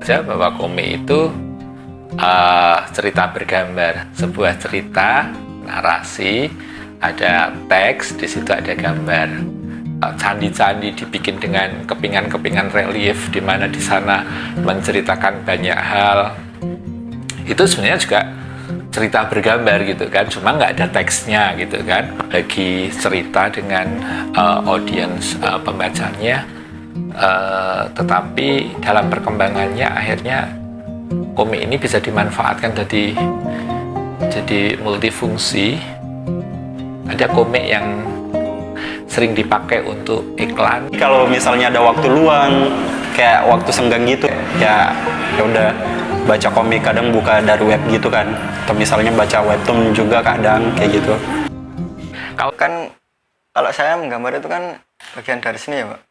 saja bahwa komik itu cerita bergambar, sebuah cerita, narasi, ada teks, di situ ada gambar. Candi-candi dibikin dengan kepingan-kepingan relief, di mana di sana menceritakan banyak hal. Itu sebenarnya juga cerita bergambar gitu kan, cuma nggak ada teksnya gitu kan. Bagi cerita dengan audiens pembacanya, tetapi dalam perkembangannya akhirnya komik ini bisa dimanfaatkan jadi multifungsi. Ada komik yang sering dipakai untuk iklan. Kalau misalnya ada waktu luang, kayak waktu senggang gitu, ya udah baca komik, kadang buka dari web gitu kan, atau misalnya baca webtoon juga kadang kayak gitu. Kalau saya menggambar itu kan bagian dari sini ya Pak.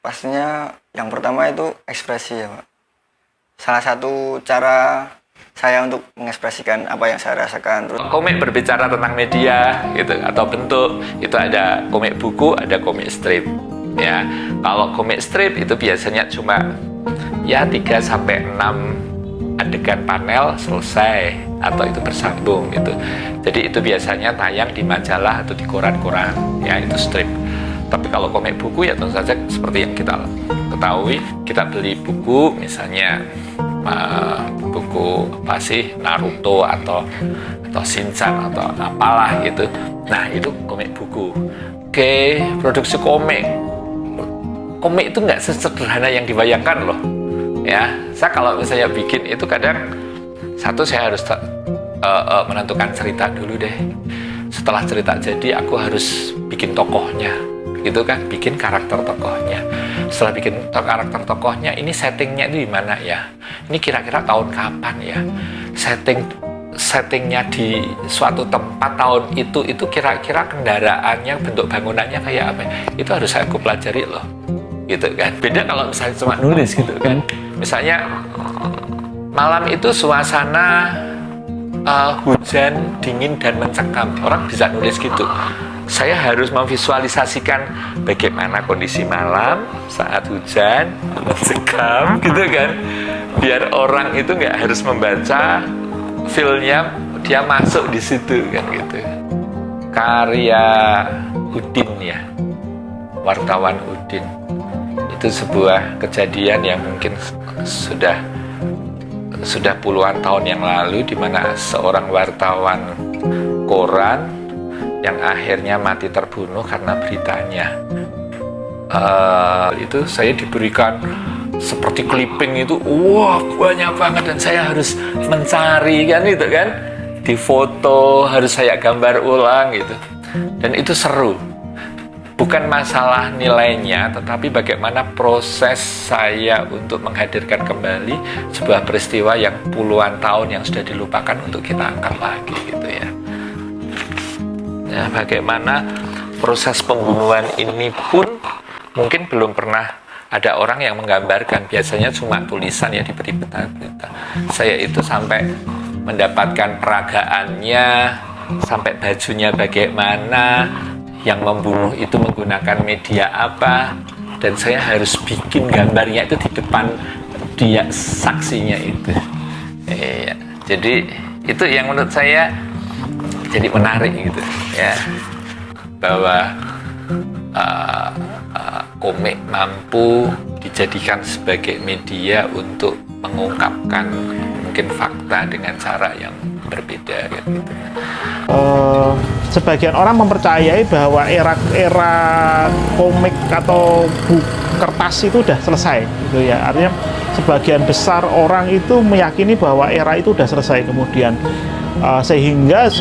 Pastinya yang pertama itu ekspresi ya Pak. Salah satu cara saya untuk mengekspresikan apa yang saya rasakan. Terus komik berbicara tentang media gitu atau bentuk, itu ada komik buku, ada komik strip. Ya, kalau komik strip itu biasanya cuma ya 3-6 adegan panel selesai atau itu bersambung gitu. Jadi itu biasanya tayang di majalah atau di koran-koran, ya itu strip. Tapi kalau komik buku ya tentu saja seperti yang kita ketahui, kita beli buku misalnya buku apa sih, Naruto atau Shinchan atau apalah gitu. Nah itu komik buku. Oke, produksi komik itu nggak sesederhana yang dibayangkan loh. Ya, saya kalau misalnya bikin itu kadang saya harus menentukan cerita dulu deh. Setelah cerita jadi, aku harus bikin tokohnya, gitu kan, bikin karakter tokohnya. Setelah bikin karakter tokohnya, ini settingnya itu di mana ya? Ini kira-kira tahun kapan ya? Settingnya di suatu tempat tahun itu kira-kira kendaraannya, bentuk bangunannya kayak apa? Itu harus aku pelajari loh, gitu kan. Beda kalau misalnya cuma nulis gitu kan. Misalnya malam itu suasana hujan, dingin dan mencekam, orang bisa nulis gitu. Saya harus memvisualisasikan bagaimana kondisi malam saat hujan mencekam gitu kan, biar orang itu nggak harus membaca feel-nya, dia masuk di situ kan gitu. Karya Udin ya, wartawan Udin, itu sebuah kejadian yang mungkin sudah puluhan tahun yang lalu, di mana seorang wartawan koran yang akhirnya mati terbunuh karena beritanya. Itu saya diberikan seperti clipping itu, wah banyak banget, dan saya harus mencari kan itu kan, difoto, harus saya gambar ulang gitu. Dan itu seru. Bukan masalah nilainya, tetapi bagaimana proses saya untuk menghadirkan kembali sebuah peristiwa yang puluhan tahun yang sudah dilupakan untuk kita angkat lagi gitu ya. Ya, bagaimana proses pembunuhan ini pun mungkin belum pernah ada orang yang menggambarkan. Biasanya cuma tulisan ya, diberi peta-peta. Saya itu sampai mendapatkan peragaannya, sampai bajunya bagaimana, yang membunuh itu menggunakan media apa, dan saya harus bikin gambarnya itu di depan dia saksinya itu. Jadi itu yang menurut saya jadi menarik gitu ya, bahwa komik mampu dijadikan sebagai media untuk mengungkapkan mungkin fakta dengan cara yang berbeda gitu. Sebagian orang mempercayai bahwa era komik atau buku kertas itu udah selesai gitu ya. Artinya sebagian besar orang itu meyakini bahwa era itu udah selesai, kemudian sehingga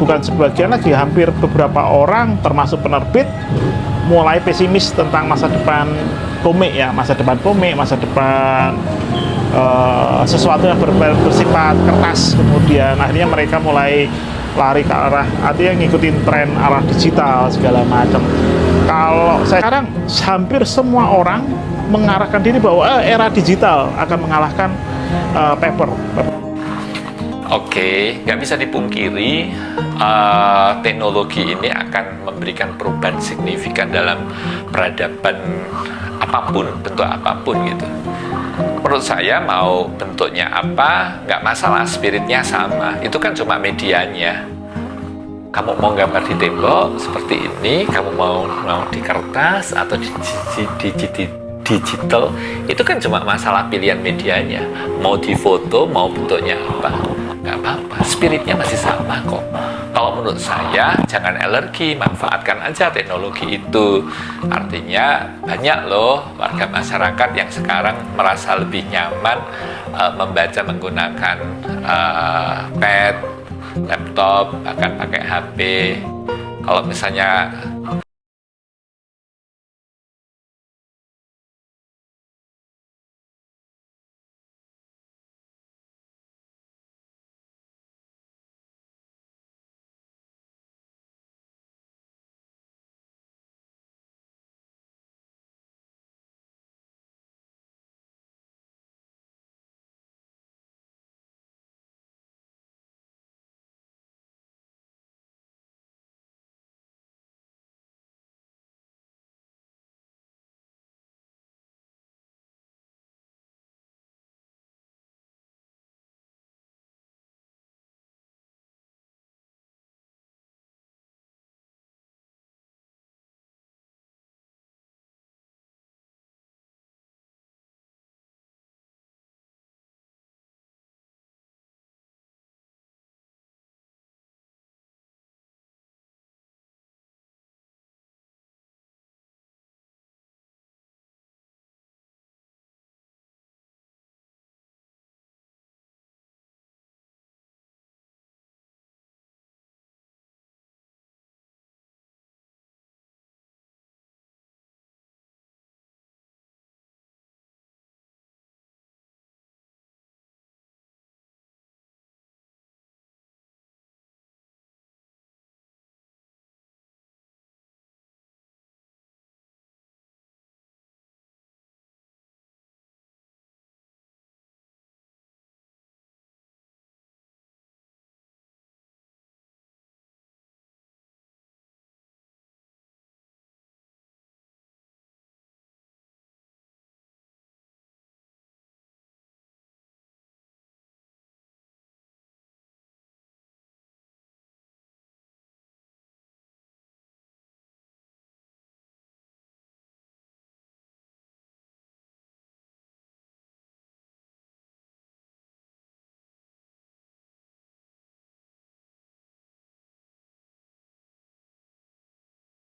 bukan sebagian lagi, hampir beberapa orang termasuk penerbit mulai pesimis tentang masa depan komik ya, masa depan sesuatu yang bersifat kertas. Kemudian akhirnya mereka mulai lari ke arah, artinya ngikutin tren arah digital segala macam. Kalau saya sekarang hampir semua orang mengarahkan diri bahwa era digital akan mengalahkan paper. Oke, nggak bisa dipungkiri teknologi ini akan memberikan perubahan signifikan dalam peradaban apapun, bentuk apapun gitu. Menurut saya mau bentuknya apa, nggak masalah, spiritnya sama. Itu kan cuma medianya. Kamu mau gambar di tembok seperti ini, kamu mau di kertas atau di digital, itu kan cuma masalah pilihan medianya. Mau di foto, mau bentuknya apa, nggak apa-apa, spiritnya masih sama kok. Kalau menurut saya, jangan alergi, manfaatkan aja teknologi itu. Artinya banyak loh warga masyarakat yang sekarang merasa lebih nyaman membaca menggunakan pad, laptop, bahkan pakai HP. Kalau misalnya